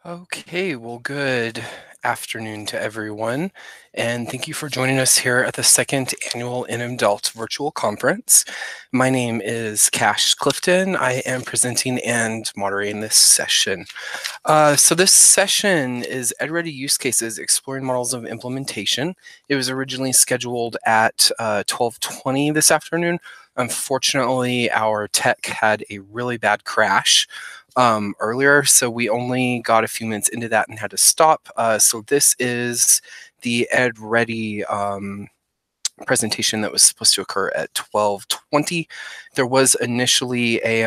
Okay, well, good afternoon to everyone, and thank you for joining us here at the second annual NMDELT virtual conference. My name is Cash Clifton. I am presenting and moderating this session. So this session is EdReady Use Cases, Exploring Models of Implementation. It was originally scheduled at 12:20 this afternoon. Unfortunately, our tech had a really bad crash earlier, so we only got a few minutes into that and had to stop. So this is the EdReady presentation that was supposed to occur at 12:20. There was initially a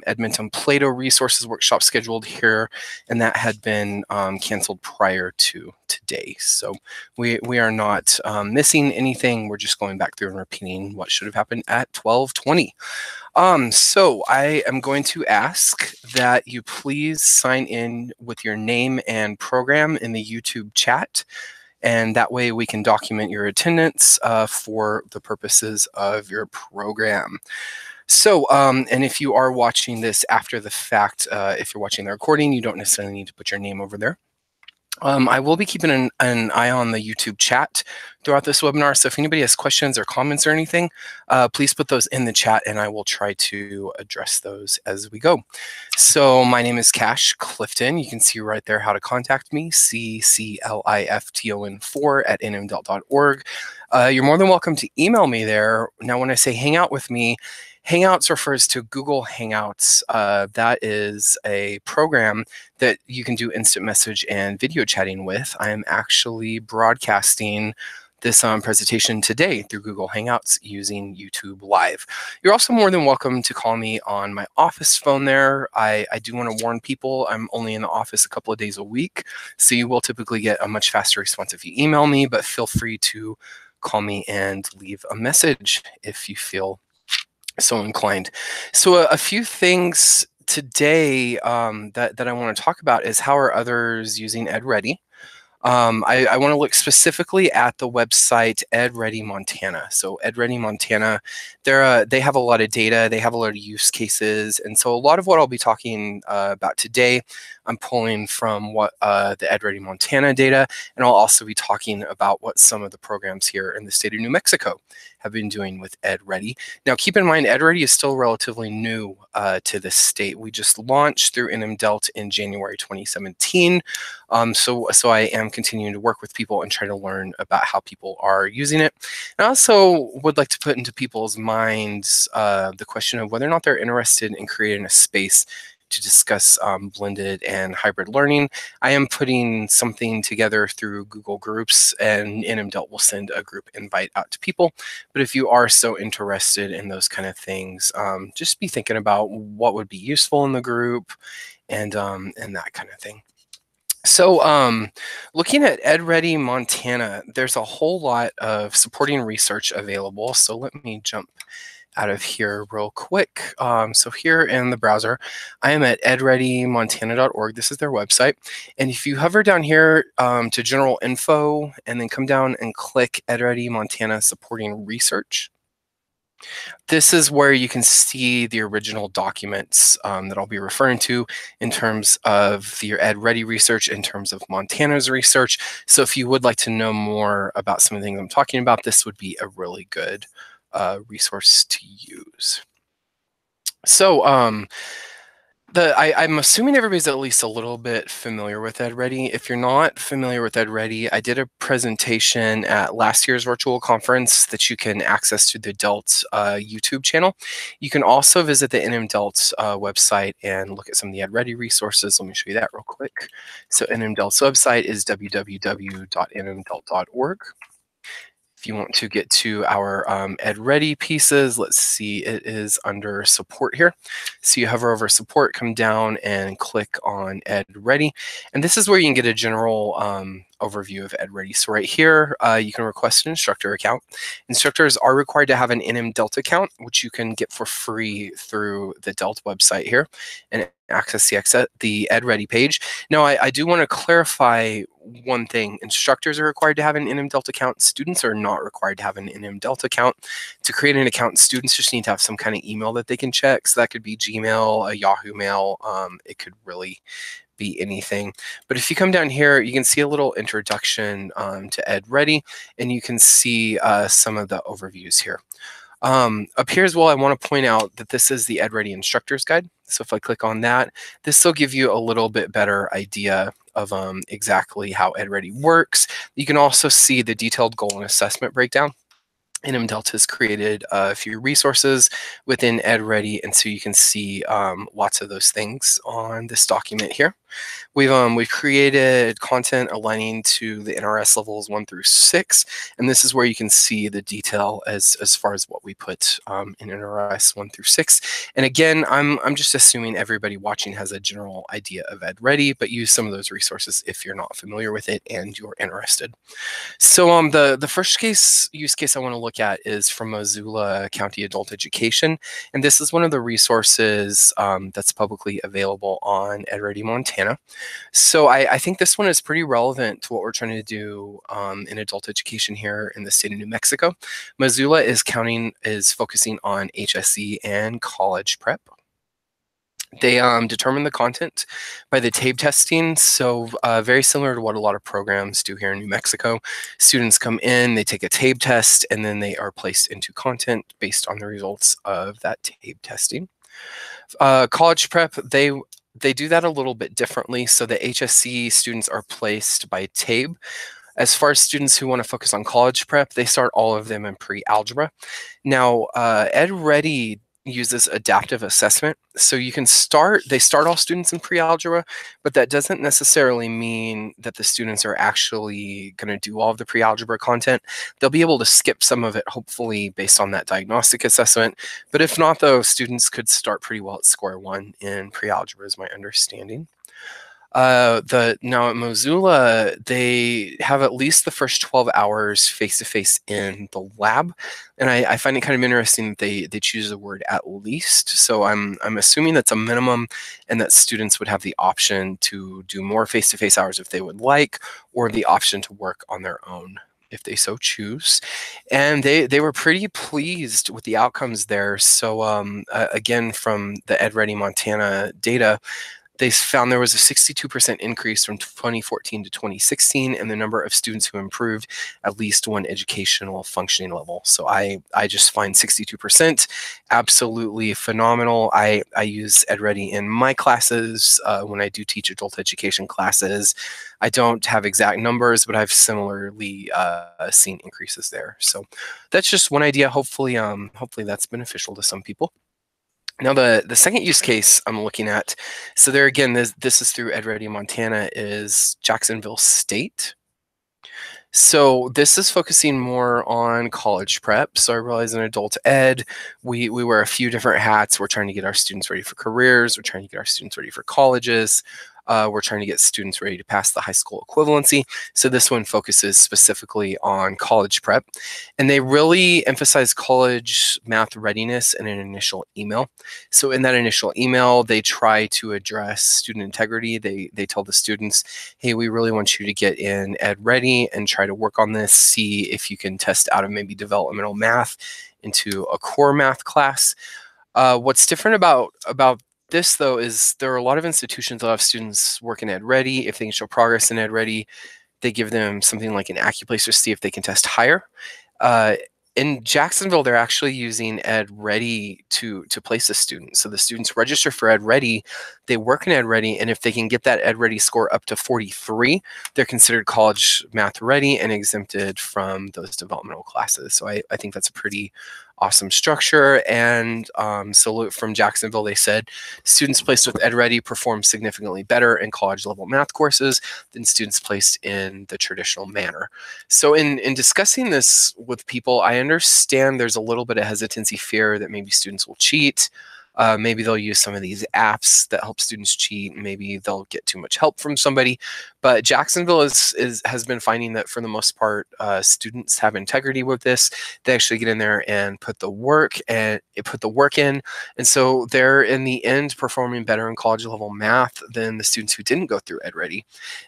Edmonton Plato resources workshop scheduled here, and that had been canceled prior to today. So we are not missing anything. We're just going back through and repeating what should have happened at 12:20. So I am going to ask that you please sign in with your name and program in the YouTube chat. And that way we can document your attendance for the purposes of your program. So, and if you are watching this after the fact, if you're watching the recording, you don't necessarily need to put your name over there. I will be keeping an eye on the YouTube chat throughout this webinar. So if anybody has questions or comments or anything, please put those in the chat and I will try to address those as we go. So my name is Cash Clifton. You can see right there how to contact me, CCLIFTON4@nmdelt.org. You're more than welcome to email me there. Now, when I say hang out with me, Hangouts refers to Google Hangouts. That is a program that you can do instant message and video chatting with. I am actually broadcasting this presentation today through Google Hangouts using YouTube Live. You're also more than welcome to call me on my office phone there. I do want to warn people I'm only in the office a couple of days a week, so you will typically get a much faster response if you email me, but feel free to call me and leave a message if you feel so inclined. So a few things today that I want to talk about is how are others using EdReady. I want to look specifically at the website EdReady Montana. So EdReady Montana, they have a lot of data, they have a lot of use cases, and so a lot of what I'll be talking about today, I'm pulling from what the EdReady Montana data, and I'll also be talking about what some of the programs here in the state of New Mexico have been doing with EdReady. Now, keep in mind, EdReady is still relatively new to this state. We just launched through NMDELT in January 2017. So I am continuing to work with people and try to learn about how people are using it. And I also would like to put into people's minds the question of whether or not they're interested in creating a space to discuss blended and hybrid learning. I am putting something together through Google Groups, and NMDELT will send a group invite out to people. But if you are so interested in those kind of things, just be thinking about what would be useful in the group and that kind of thing. So looking at EdReady Montana, there's a whole lot of supporting research available. So let me jump out of here real quick. So here in the browser, I am at edreadymontana.org. This is their website. And if you hover down here to general info and then come down and click EdReady Montana supporting research, this is where you can see the original documents that I'll be referring to in terms of your EdReady research, in terms of Montana's research. So if you would like to know more about some of the things I'm talking about, this would be a really good resource to use. So I'm assuming everybody's at least a little bit familiar with EdReady. If you're not familiar with EdReady, I did a presentation at last year's virtual conference that you can access through the DELT YouTube channel. You can also visit the NMDELT website and look at some of the EdReady resources. Let me show you that real quick. So NMDELT's website is www.nmdelt.org. If you want to get to our EdReady pieces, let's see, it is under support here. So you hover over support, come down and click on EdReady. And this is where you can get a general overview of EdReady. So right here, you can request an instructor account. Instructors are required to have an NMDELT account, which you can get for free through the DELT website here and access the EdReady page. Now, I do want to clarify one thing. Instructors are required to have an NM Delta account. Students are not required to have an NM Delta account. To create an account, students just need to have some kind of email that they can check. So that could be Gmail, a Yahoo Mail. It could really be anything. But if you come down here, you can see a little introduction to EdReady, and you can see some of the overviews here. Up here as well, I want to point out that this is the EdReady Instructor's Guide. So if I click on that, this will give you a little bit better idea of exactly how EdReady works. You can also see the detailed goal and assessment breakdown. NM Delta has created a few resources within EdReady, and so you can see lots of those things on this document here. We've created content aligning to the NRS levels 1 through 6, and this is where you can see the detail as far as what we put in NRS 1 through 6. And again, I'm just assuming everybody watching has a general idea of EdReady, but use some of those resources if you're not familiar with it and you're interested. So the first use case I want to look at is from Missoula County Adult Education, and this is one of the resources that's publicly available on EdReady Montana. So I think this one is pretty relevant to what we're trying to do in adult education here in the state of New Mexico. Missoula is focusing on HSE and college prep. They determine the content by the TABE testing, so very similar to what a lot of programs do here in New Mexico. Students come in, they take a TABE test, and then they are placed into content based on the results of that TABE testing. College prep, they do that a little bit differently. So the HSC students are placed by TABE. As far as students who want to focus on college prep, they start all of them in pre-algebra. Now, EdReady uses adaptive assessment. So they start all students in pre-algebra, but that doesn't necessarily mean that the students are actually going to do all of the pre-algebra content. They'll be able to skip some of it, hopefully, based on that diagnostic assessment. But if not, though, students could start pretty well at square one in pre-algebra, is my understanding. Now at Missoula, they have at least the first 12 hours face-to-face in the lab. And I find it kind of interesting that they choose the word at least. So I'm assuming that's a minimum and that students would have the option to do more face-to-face hours if they would like, or the option to work on their own if they so choose. And they were pretty pleased with the outcomes there. So again, from the EdReady Montana data, they found there was a 62% increase from 2014 to 2016 in the number of students who improved at least one educational functioning level. So I just find 62% absolutely phenomenal. I use EdReady in my classes when I do teach adult education classes. I don't have exact numbers, but I've similarly seen increases there. So that's just one idea. Hopefully that's beneficial to some people. Now, the second use case I'm looking at, so there again, this is through EdReady Montana, is Jacksonville State. So this is focusing more on college prep. So I realize in adult ed, we wear a few different hats. We're trying to get our students ready for careers. We're trying to get our students ready for colleges. We're trying to get students ready to pass the high school equivalency. So this one focuses specifically on college prep. And they really emphasize college math readiness in an initial email. So in that initial email, they try to address student integrity. They tell the students, hey, we really want you to get in EdReady and try to work on this, see if you can test out of maybe developmental math into a core math class. What's different about this, though, is there are a lot of institutions that have students work in EdReady. If they can show progress in EdReady, they give them something like an AccuPlacer to see if they can test higher. In Jacksonville, they're actually using EdReady to place a student. So the students register for EdReady, they work in EdReady, and if they can get that EdReady score up to 43, they're considered college math ready and exempted from those developmental classes. So I think that's a pretty awesome structure. And so from Jacksonville, they said students placed with EdReady perform significantly better in college level math courses than students placed in the traditional manner. So in discussing this with people, I understand there's a little bit of hesitancy, fear that maybe students will cheat. Maybe they'll use some of these apps that help students cheat. Maybe they'll get too much help from somebody. But Jacksonville has been finding that for the most part, students have integrity with this. They actually get in there and put the work in, and so they're in the end performing better in college level math than the students who didn't go through EdReady.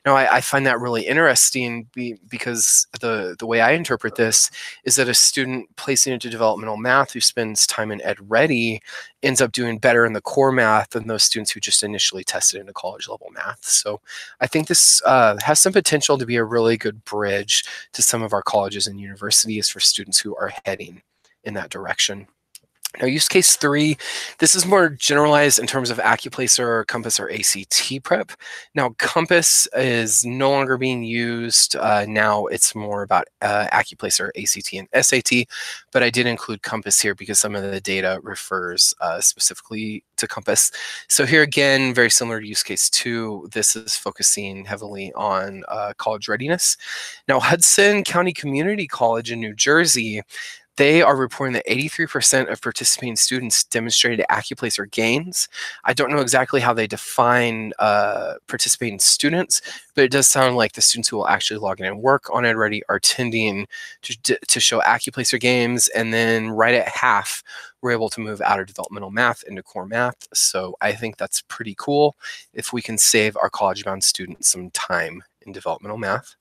Now, I find that really interesting because the way I interpret this is that a student placing into developmental math who spends time in EdReady ends up doing better in the core math than those students who just initially tested into college level math. So I think this has some potential to be a really good bridge to some of our colleges and universities for students who are heading in that direction. Now, use case 3, this is more generalized in terms of AccuPlacer, Compass, or ACT prep. Now, Compass is no longer being used. Now it's more about AccuPlacer, ACT, and SAT, but I did include Compass here because some of the data refers specifically to Compass. So here again, very similar to use case 2, this is focusing heavily on college readiness. Now, Hudson County Community College in New Jersey, they are reporting that 83% of participating students demonstrated AccuPlacer gains. I don't know exactly how they define participating students, but it does sound like the students who will actually log in and work on EdReady are tending to show AccuPlacer gains, and then right at half, we're able to move out of developmental math into core math. So I think that's pretty cool if we can save our college-bound students some time in developmental math.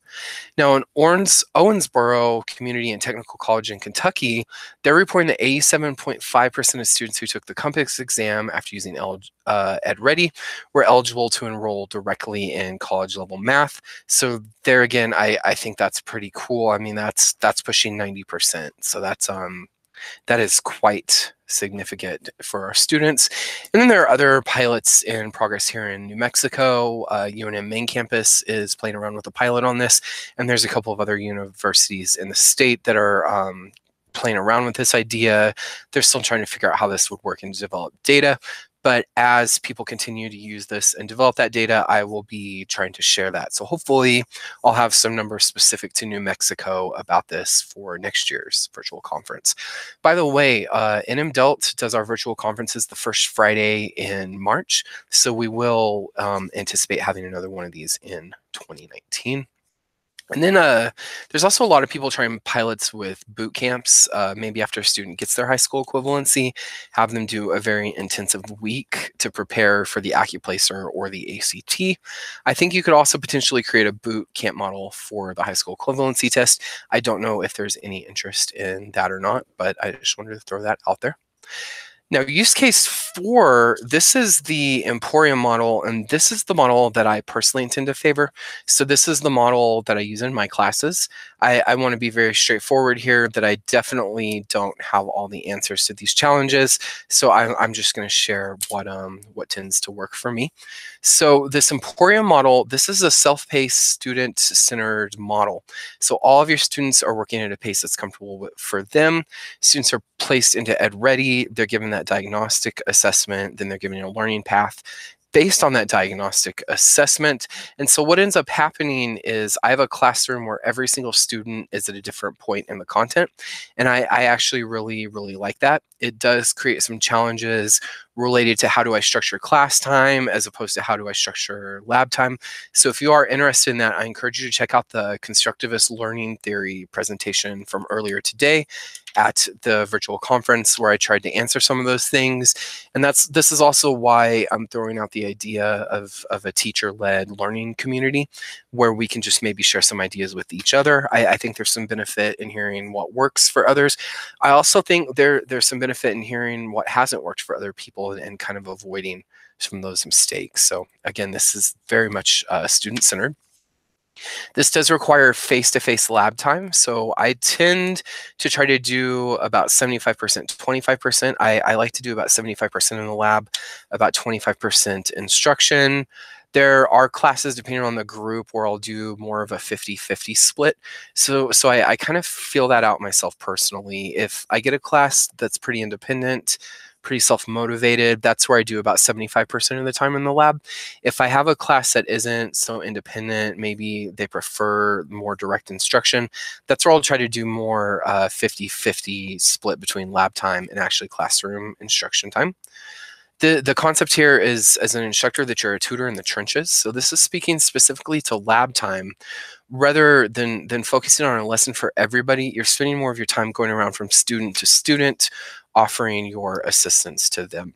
Now, in Owensboro Community and Technical College in Kentucky, they're reporting that 87.5% of students who took the Compass exam after using EdReady were eligible to enroll directly in college-level math. So there again, I think that's pretty cool. I mean, that's pushing 90%. So that is quite significant for our students. And then there are other pilots in progress here in New Mexico. UNM main campus is playing around with a pilot on this, and there's a couple of other universities in the state that are playing around with this idea. They're still trying to figure out how this would work and develop data. But as people continue to use this and develop that data, I will be trying to share that. So hopefully I'll have some numbers specific to New Mexico about this for next year's virtual conference. By the way, NMDELT does our virtual conferences the first Friday in March. So we will anticipate having another one of these in 2019. And then there's also a lot of people trying pilots with boot camps, maybe after a student gets their high school equivalency, have them do a very intensive week to prepare for the AccuPlacer or the ACT. I think you could also potentially create a boot camp model for the high school equivalency test. I don't know if there's any interest in that or not, but I just wanted to throw that out there. Now, use case 4, this is the Emporium model, and this is the model that I personally intend to favor. So this is the model that I use in my classes. I want to be very straightforward here that I definitely don't have all the answers to these challenges. So I'm just going to share what tends to work for me. So this Emporium model, this is a self-paced, student-centered model. So all of your students are working at a pace that's comfortable for them. Students are placed into EdReady. They're given that diagnostic assessment. Then they're given a learning path based on that diagnostic assessment. And so what ends up happening is I have a classroom where every single student is at a different point in the content. And I actually really, really like that. It does create some challenges related to how do I structure class time as opposed to how do I structure lab time. So if you are interested in that, I encourage you to check out the constructivist learning theory presentation from earlier today at the virtual conference where I tried to answer some of those things. And this is also why I'm throwing out the idea of a teacher-led learning community where we can just maybe share some ideas with each other. I think there's some benefit in hearing what works for others. I also think there's some benefit in hearing what hasn't worked for other people and kind of avoiding some of those mistakes. So again, this is very much student-centered. This does require face-to-face lab time. So I tend to try to do about 75% to 25%. I like to do about 75% in the lab, about 25% instruction. There are classes, depending on the group, where I'll do more of a 50-50 split. So I kind of feel that out myself personally. If I get a class that's pretty independent, pretty self-motivated, that's where I do about 75% of the time in the lab. If I have a class that isn't so independent, maybe they prefer more direct instruction, that's where I'll try to do more 50-50 split between lab time and actually classroom instruction time. The concept here is, as an instructor, that you're a tutor in the trenches. So this is speaking specifically to lab time. Rather than focusing on a lesson for everybody, you're spending more of your time going around from student to student, offering your assistance to them.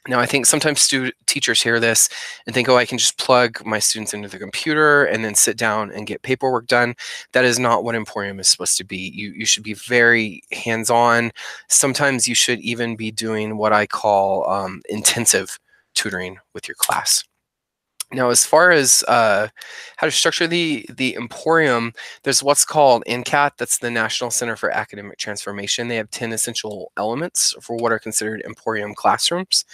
Now, I think sometimes teachers hear this and think, oh, I can just plug my students into the computer and then sit down and get paperwork done. That is not what Emporium is supposed to be. You should be very hands-on. Sometimes you should even be doing what I call intensive tutoring with your class. Now, as far as how to structure the Emporium, there's what's called NCAT, that's the National Center for Academic Transformation. They have 10 essential elements for what are considered Emporium classrooms.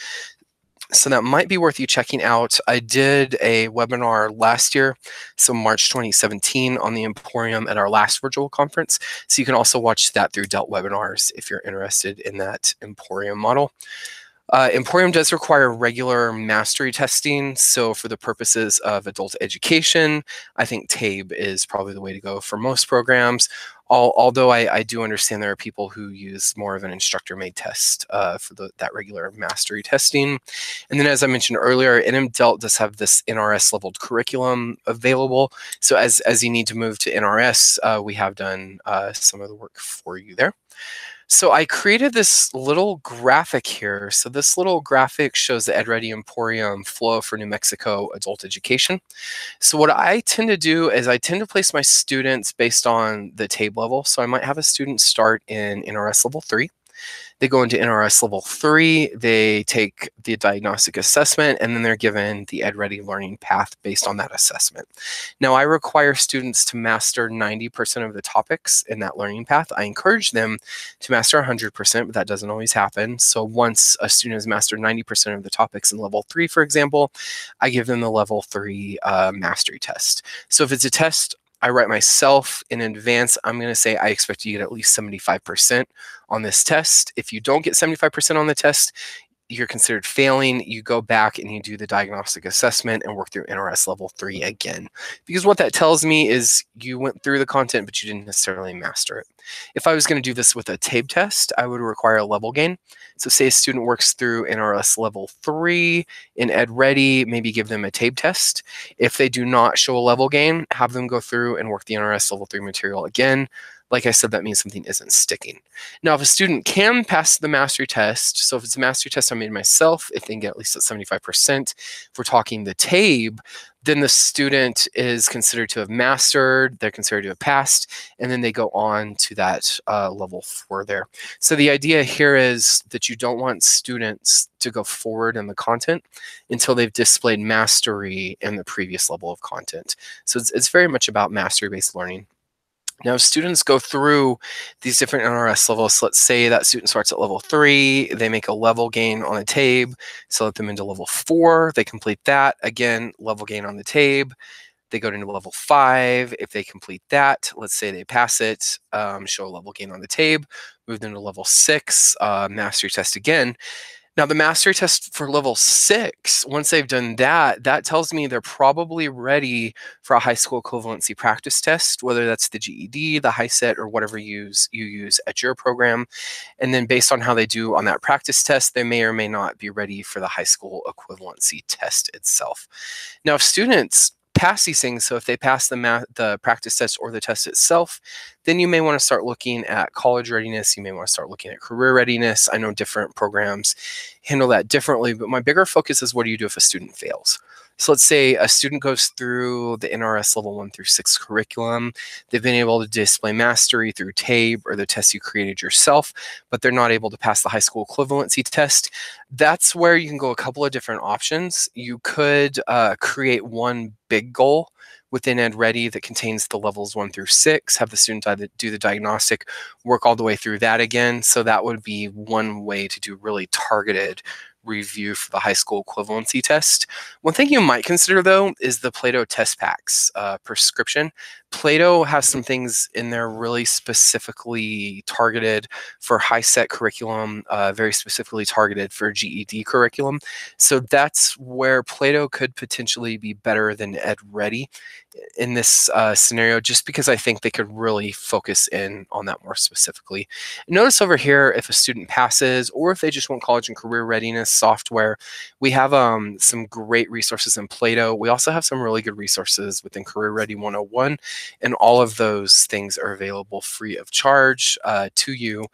So that might be worth you checking out. I did a webinar last year, so March 2017, on the Emporium at our last virtual conference. So you can also watch that through Delt Webinars if you're interested in that Emporium model. Emporium does require regular mastery testing, so for the purposes of adult education, I think TABE is probably the way to go for most programs, although I do understand there are people who use more of an instructor-made test for that regular mastery testing. And then, as I mentioned earlier, NMDELT does have this NRS-leveled curriculum available, so as you need to move to NRS, we have done some of the work for you there. So I created this little graphic here. So this little graphic shows the EdReady Emporium flow for New Mexico adult education. So what I tend to do is I tend to place my students based on the TABE level. So I might have a student start in NRS level 3. They go into NRS level 3, they take the diagnostic assessment, and then they're given the EdReady learning path based on that assessment. Now, I require students to master 90% of the topics in that learning path. I encourage them to master 100%, but that doesn't always happen. So once a student has mastered 90% of the topics in level 3, for example, I give them the level 3 mastery test. So if it's a test I write myself in advance, I'm going to say I expect you to get at least 75% on this test. If you don't get 75% on the test, you're considered failing. You go back and you do the diagnostic assessment and work through NRS level 3 again. Because what that tells me is you went through the content, but you didn't necessarily master it. If I was going to do this with a TABE test, I would require a level gain. So say a student works through NRS level 3 in EdReady, maybe give them a TABE test. If they do not show a level gain, have them go through and work the NRS level 3 material again. Like I said, that means something isn't sticking. Now, if a student can pass the mastery test, so if it's a mastery test I made myself, if they can get at least at 75%, if we're talking the TABE, then the student is considered to have mastered, they're considered to have passed, and then they go on to that level 4 there. So the idea here is that you don't want students to go forward in the content until they've displayed mastery in the previous level of content. So it's very much about mastery-based learning. Now, students go through these different NRS levels. Let's say that student starts at level 3, they make a level gain on the TABE, so let them into level 4, they complete that, again, level gain on the TABE, they go into level 5, if they complete that, let's say they pass it, show a level gain on the TABE, move them to level 6, mastery test again. Now, the mastery test for level 6, once they've done that, that tells me they're probably ready for a high school equivalency practice test, whether that's the GED, the HiSET, or whatever you use at your program. And then based on how they do on that practice test, they may or may not be ready for the high school equivalency test itself. Now, if students pass these things, so if they pass the practice test or the test itself, then you may want to start looking at college readiness. You may want to start looking at career readiness. I know different programs handle that differently, but my bigger focus is what do you do if a student fails? So let's say a student goes through the NRS level 1 through 6 curriculum. They've been able to display mastery through TABE or the test you created yourself, but they're not able to pass the high school equivalency test. That's where you can go a couple of different options. You could create one big goal within EdReady that contains the levels 1 through 6, have the student do the diagnostic, work all the way through that again. So that would be one way to do really targeted review for the high school equivalency test. One thing you might consider, though, is the Plato test packs prescription. Plato has some things in there really specifically targeted for high set curriculum, very specifically targeted for GED curriculum. So that's where Plato could potentially be better than EdReady in this scenario, just because I think they could really focus in on that more specifically. Notice over here, if a student passes or if they just want college and career readiness software, we have some great resources in Plato. We also have some really good resources within Career Ready 101, and all of those things are available free of charge to you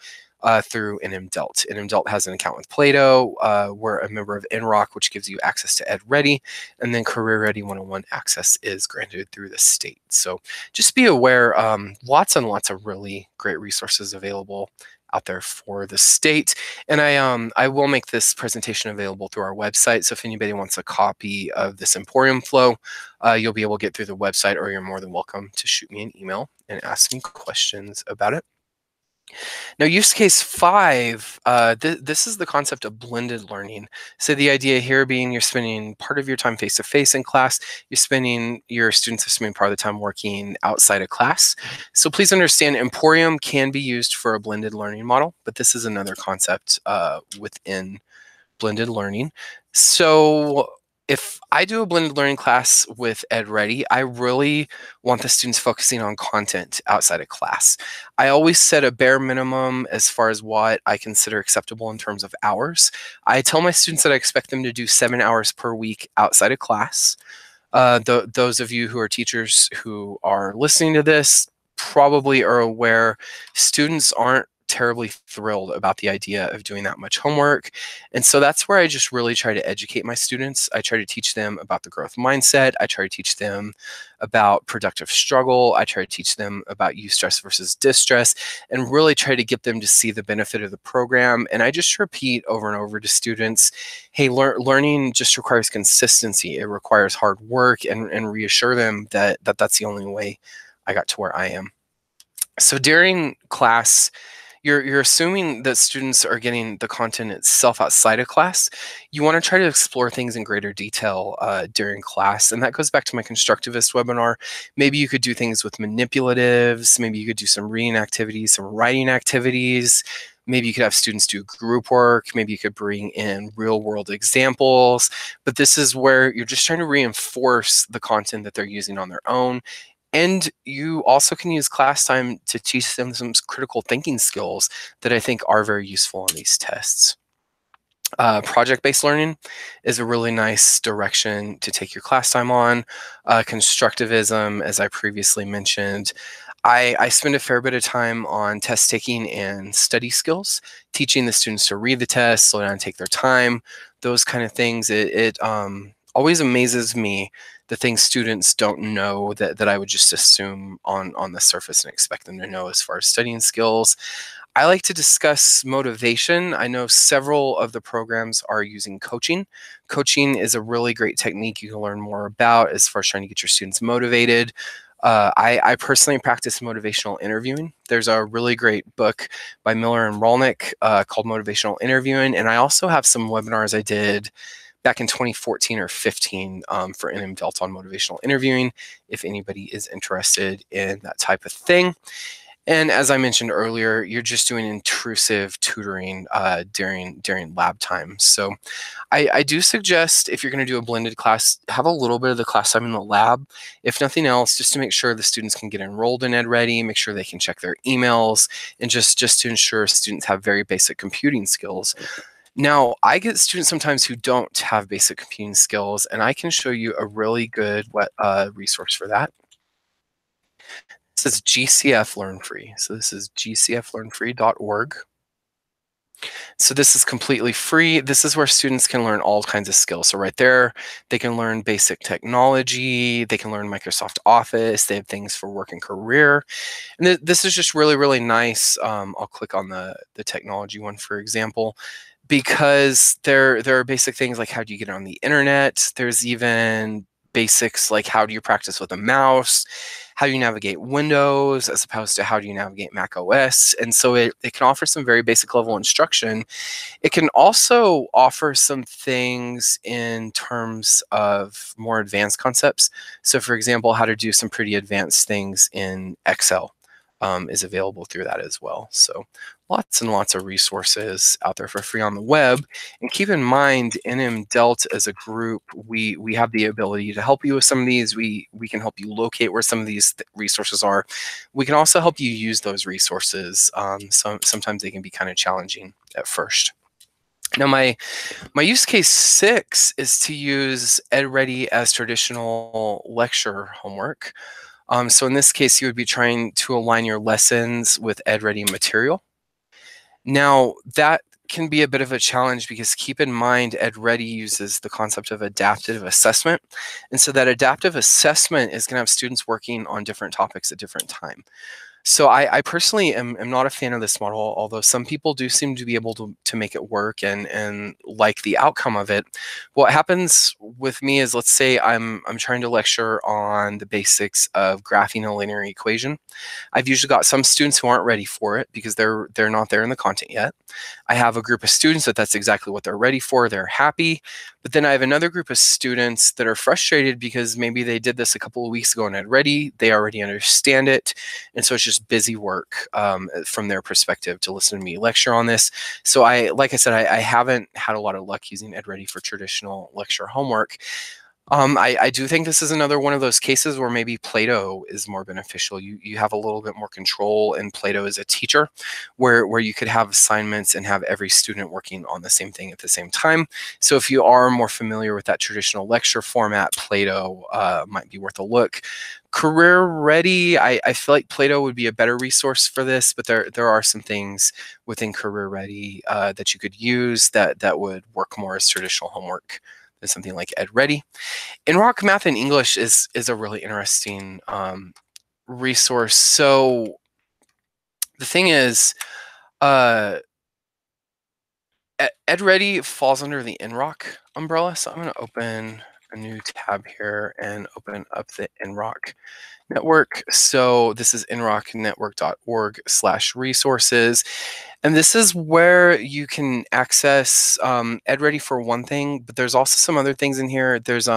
through NMDELT. NMDELT has an account with Plato. We're a member of NROC, which gives you access to EdReady, and then Career Ready 101 access is granted through the state. So just be aware, lots and lots of really great resources available out there for the state. And I will make this presentation available through our website. So if anybody wants a copy of this Emporium flow, you'll be able to get through the website, or you're more than welcome to shoot me an email and ask me questions about it. Now, use case 5, this is the concept of blended learning. So the idea here being you're spending part of your time face-to-face in class, your students are spending part of the time working outside of class. So please understand, Emporium can be used for a blended learning model, but this is another concept within blended learning. So if I do a blended learning class with EdReady, I really want the students focusing on content outside of class. I always set a bare minimum as far as what I consider acceptable in terms of hours. I tell my students that I expect them to do 7 hours per week outside of class. Those of you who are teachers who are listening to this probably are aware students aren't terribly thrilled about the idea of doing that much homework. And so that's where I just really try to educate my students. I try to teach them about the growth mindset. I try to teach them about productive struggle. I try to teach them about eustress versus distress, and really try to get them to see the benefit of the program. And I just repeat over and over to students, hey, learning just requires consistency. It requires hard work, and reassure them that that's the only way I got to where I am. So during class, you're assuming that students are getting the content itself outside of class. You want to try to explore things in greater detail during class. And that goes back to my constructivist webinar. Maybe you could do things with manipulatives. Maybe you could do some reading activities, some writing activities. Maybe you could have students do group work. Maybe you could bring in real world examples. But this is where you're just trying to reinforce the content that they're using on their own. And you also can use class time to teach them some critical thinking skills that I think are very useful on these tests. Project-based learning is a really nice direction to take your class time on. Constructivism, as I previously mentioned, I spend a fair bit of time on test taking and study skills, teaching the students to read the test, slow down and take their time, those kind of things. It always amazes me the things students don't know that I would just assume on the surface and expect them to know as far as studying skills. I like to discuss motivation. I know several of the programs are using coaching. Coaching is a really great technique you can learn more about as far as trying to get your students motivated. I personally practice motivational interviewing. There's a really great book by Miller and Rolnick called Motivational Interviewing. And I also have some webinars I did back in 2014 or 15 for NMDELT on motivational interviewing, if anybody is interested in that type of thing. And as I mentioned earlier, you're just doing intrusive tutoring during lab time. So I do suggest, if you're going to do a blended class, have a little bit of the class time in the lab. If nothing else, just to make sure the students can get enrolled in EdReady, make sure they can check their emails, and just to ensure students have very basic computing skills. Now, I get students sometimes who don't have basic computing skills, and I can show you a really good resource for that. This is GCF Learn Free. So this is gcflearnfree.org. So this is completely free. This is where students can learn all kinds of skills. So right there, they can learn basic technology. They can learn Microsoft Office. They have things for work and career. And this is just really, really nice. I'll click on the technology one, for example, because there are basic things like how do you get on the internet. There's even basics like how do you practice with a mouse, how do you navigate Windows as opposed to how do you navigate Mac OS. And so it can offer some very basic level instruction. It can also offer some things in terms of more advanced concepts. So for example, how to do some pretty advanced things in Excel is available through that as well. So lots and lots of resources out there for free on the web. And keep in mind, NM Delt as a group, we have the ability to help you with some of these. We can help you locate where some of these resources are. We can also help you use those resources. So sometimes they can be kind of challenging at first. Now, my use case 6 is to use EdReady as traditional lecture homework. So in this case, you would be trying to align your lessons with EdReady material. Now, that can be a bit of a challenge because keep in mind, EdReady uses the concept of adaptive assessment. And so that adaptive assessment is going to have students working on different topics at different time. So I personally am not a fan of this model, although some people do seem to be able to make it work and like the outcome of it. What happens with me is, let's say I'm trying to lecture on the basics of graphing a linear equation. I've usually got some students who aren't ready for it because they're not there in the content yet. I have a group of students that's exactly what they're ready for. They're happy. But then I have another group of students that are frustrated because maybe they did this a couple of weeks ago and EdReady. They already understand it. And so it's just busy work from their perspective to listen to me lecture on this. So like I said, I haven't had a lot of luck using EdReady for traditional lecture homework. I do think this is another one of those cases where maybe Plato is more beneficial. You have a little bit more control in Plato as a teacher, where you could have assignments and have every student working on the same thing at the same time. So if you are more familiar with that traditional lecture format, Plato might be worth a look. Career Ready, I feel like Plato would be a better resource for this, but there are some things within Career Ready that you could use that would work more as traditional homework than something like EdReady. In-Rock Math and English is a really interesting resource. So the thing is, EdReady falls under the In-Rock umbrella. So I'm going to open a new tab here and open up the In-Rock network. So this is inrocknetwork.org/resources. And this is where you can access EdReady for one thing, but there's also some other things in here. There's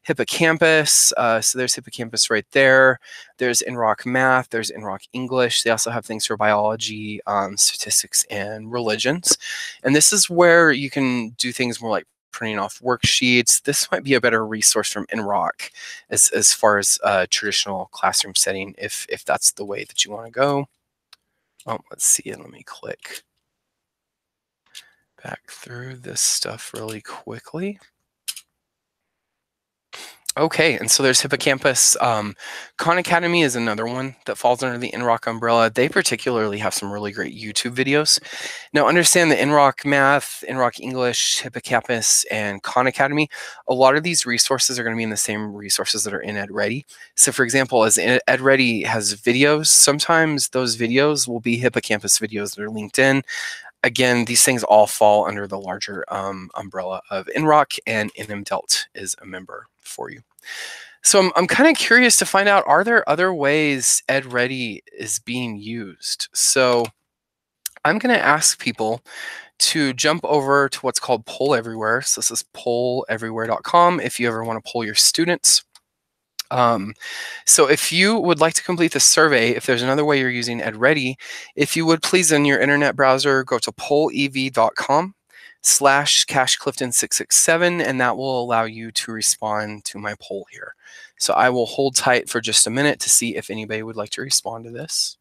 Hippocampus. So there's Hippocampus right there. There's In-Rock Math. There's In-Rock English. They also have things for biology, statistics, and religions. And this is where you can do things more like printing off worksheets. This might be a better resource from In-Rock as far as a traditional classroom setting, if that's the way that you want to go. Oh, let's see, and let me click back through this stuff really quickly. Okay, and so there's Hippocampus. Khan Academy is another one that falls under the In-Rock umbrella. They particularly have some really great YouTube videos. Now, understand the In-Rock Math, In-Rock English, Hippocampus, and Khan Academy. A lot of these resources are going to be in the same resources that are in EdReady. So, for example, as EdReady has videos, sometimes those videos will be Hippocampus videos that are linked in. Again, these things all fall under the larger umbrella of In-Rock, and NM Delt is a member for you. So I'm kind of curious to find out, are there other ways EdReady is being used? So I'm going to ask people to jump over to what's called Poll Everywhere. So this is polleverywhere.com if you ever want to poll your students. So if you would like to complete the survey, if there's another way you're using EdReady, if you would please in your internet browser, go to pollev.com/CashClifton667, and that will allow you to respond to my poll here. So I will hold tight for just a minute to see if anybody would like to respond to this.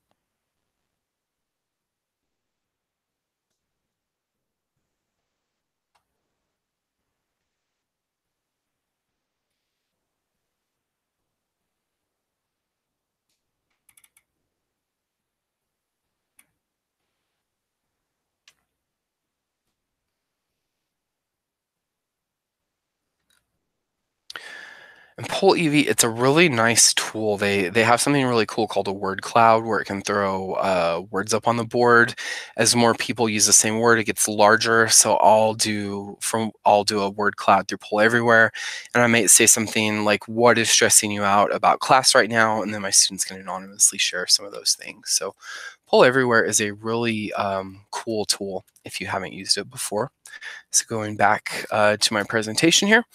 And Poll EV, it's a really nice tool. They have something really cool called a word cloud where it can throw words up on the board. As more people use the same word, it gets larger. So I'll do a word cloud through Poll Everywhere, and I might say something like, "What is stressing you out about class right now?" And then my students can anonymously share some of those things. So Poll Everywhere is a really cool tool if you haven't used it before. So going back to my presentation here.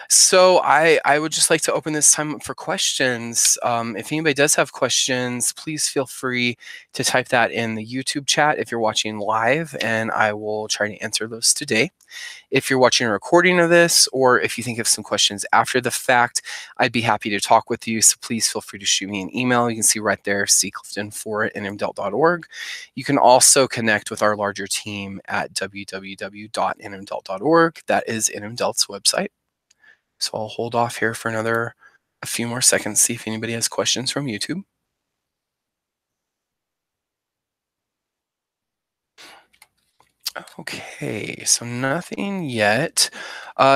So I would just like to open this time up for questions. If anybody does have questions, please feel free to type that in the YouTube chat if you're watching live, and I will try to answer those today. If you're watching a recording of this, or if you think of some questions after the fact, I'd be happy to talk with you. So please feel free to shoot me an email. You can see right there, clifton4@nmdelt.org. You can also connect with our larger team at www.nmdelt.org. That is NMDelt's website. So I'll hold off here for a few more seconds, see if anybody has questions from YouTube. Okay, so nothing yet.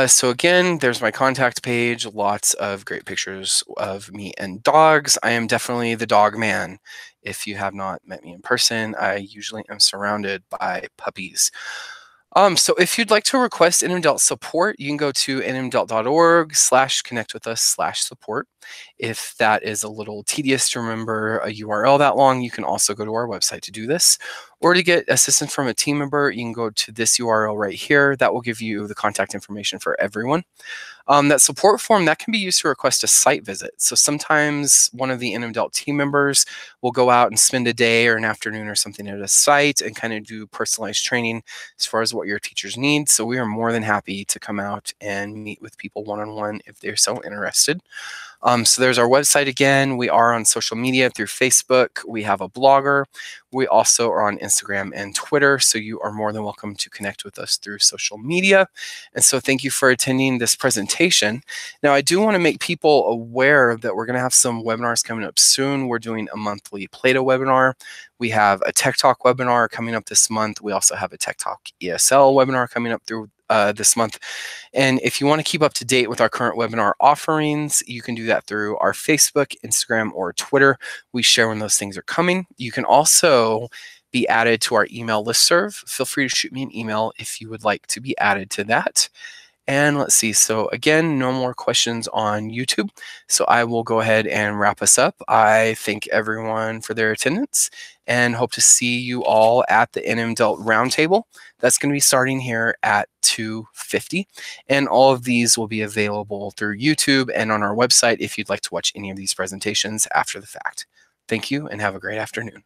So again, there's my contact page, lots of great pictures of me and dogs. I am definitely the dog man. If you have not met me in person, I usually am surrounded by puppies. So if you'd like to request NMDelt support, you can go to nmdelt.org/connect with us/support. If that is a little tedious to remember a URL that long, you can also go to our website to do this. Or to get assistance from a team member, you can go to this URL right here. That will give you the contact information for everyone. That support form, that can be used to request a site visit. So sometimes one of the NMDelt team members will go out and spend a day or an afternoon or something at a site and kind of do personalized training as far as what your teachers need. So we are more than happy to come out and meet with people one-on-one if they're so interested. So there's our website again. We are on social media through Facebook. We have a blogger. We also are on Instagram and Twitter. So you are more than welcome to connect with us through social media. And so thank you for attending this presentation. Now, I do want to make people aware that we're going to have some webinars coming up soon. We're doing a monthly Plato webinar. We have a Tech Talk webinar coming up this month. We also have a Tech Talk ESL webinar coming up through this month. And if you want to keep up to date with our current webinar offerings, you can do that through our Facebook, Instagram, or Twitter. We share when those things are coming. You can also be added to our email listserv. Feel free to shoot me an email if you would like to be added to that. And let's see, so again, no more questions on YouTube. So I will go ahead and wrap us up. I thank everyone for their attendance and hope to see you all at the NMDelt Roundtable. That's going to be starting here at 2:50. And all of these will be available through YouTube and on our website if you'd like to watch any of these presentations after the fact. Thank you and have a great afternoon.